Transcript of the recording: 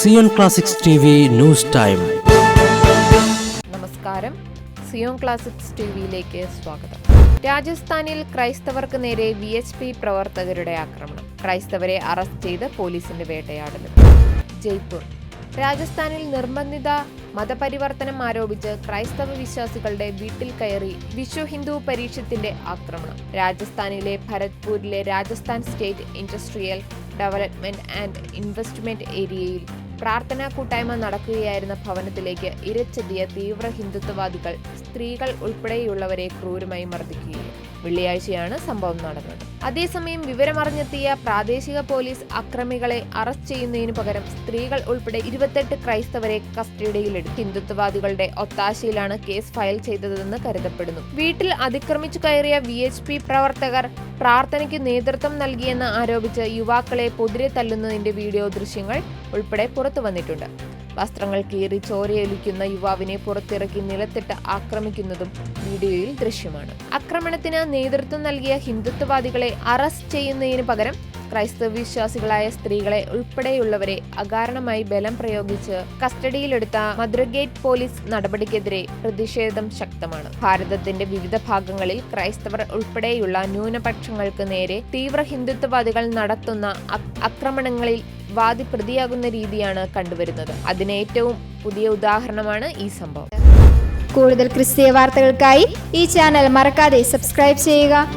Zion classics TV news time. നമസ്കാരം, Zion classics ടിവിയിലേക്ക് സ്വാഗതം. രാജസ്ഥാനിൽ ക്രൈസ്തവർക്ക് നേരെ VHP പ്രവർത്തകരുടെ ആക്രമണം. ക്രൈസ്തവരെ അറസ്റ്റ് ചെയ്ത് പോലീസിന്റെ വേട്ടയാടലും. ജയ്പൂർ. രാജസ്ഥാനിൽ നിർബന്ധിത മതപരിവർത്തനം ആരോപിച്ച് ക്രൈസ്തവ വിശ്വാസികളുടെ വീട്ടിൽ കയറി വിശ്വ ഹിന്ദു പരിഷത്തിന്റെ ആക്രമണം. രാജസ്ഥാനിലെ ഭരത്പൂരിലെ Rajasthan state industrial development and investment ഏരിയയിൽ പ്രാർത്ഥനാ കൂട്ടായ്മ നടക്കുകയായിരുന്ന ഭവനത്തിലേക്ക് ഇരച്ചെത്തിയ തീവ്ര ഹിന്ദുത്വവാദികൾ സ്ത്രീകൾ ഉൾപ്പെടെയുള്ളവരെ ക്രൂരമായി മർദ്ദിക്കുകയും വെള്ളിയാഴ്ചയാണ് സംഭവം നടന്നത്. അതേസമയം വിവരമറിഞ്ഞെത്തിയ പ്രാദേശിക പോലീസ് അക്രമികളെ അറസ്റ്റ് ചെയ്യുന്നതിനു പകരം സ്ത്രീകൾ ഉൾപ്പെടെ 28 ക്രൈസ്തവരെ കസ്റ്റഡിയിലെടുത്തു. ഹിന്ദുത്വവാദികളുടെ ഒത്താശയിലാണ് കേസ് ഫയൽ ചെയ്തതെന്ന് കരുതപ്പെടുന്നു. വീട്ടിൽ അതിക്രമിച്ചു കയറിയ VHP പ്രവർത്തകർ പ്രാർത്ഥനയ്ക്ക് നേതൃത്വം നൽകിയെന്ന് ആരോപിച്ച് യുവാക്കളെ പൊതിരെ തല്ലുന്നതിന്റെ വീഡിയോ ദൃശ്യങ്ങൾ ഉൾപ്പെടെ പുറത്തു വന്നിട്ടുണ്ട്. വസ്ത്രങ്ങൾ കീറി ചോരയൊലിക്കുന്ന യുവാവിനെ പുറത്തിറക്കി നിലത്തിട്ട് ആക്രമിക്കുന്നതും വീഡിയോയിൽ ദൃശ്യമാണ്. ആക്രമണത്തിന് നേതൃത്വം നൽകിയ ഹിന്ദുത്വവാദികളെ അറസ്റ്റ് ചെയ്യുന്നതിന് പകരം ക്രൈസ്തവ വിശ്വാസികളായ സ്ത്രീകളെ ഉൾപ്പെടെയുള്ളവരെ അകാരണമായി ബലം പ്രയോഗിച്ച് കസ്റ്റഡിയിലെടുത്ത മദ്രഗേറ്റ് പോലീസ് നടപടിക്കെതിരെ പ്രതിഷേധം ശക്തമാണ്. ഭാരതത്തിന്റെ വിവിധ ഭാഗങ്ങളിൽ ക്രൈസ്തവർ ഉൾപ്പെടെയുള്ള ന്യൂനപക്ഷങ്ങൾക്ക് നേരെ തീവ്ര ഹിന്ദുത്വവാദികൾ നടത്തുന്ന ആക്രമണങ്ങളിൽ വാദി പ്രതിയാകുന്ന രീതിയാണ് കണ്ടുവരുന്നത്. അതിന് ഏറ്റവും പുതിയ ഉദാഹരണമാണ് ഈ സംഭവം. കൂടുതൽ ക്രിസ്തീയ വാർത്തകൾക്കായി ഈ ചാനൽ മറക്കാതെ സബ്സ്ക്രൈബ് ചെയ്യുക.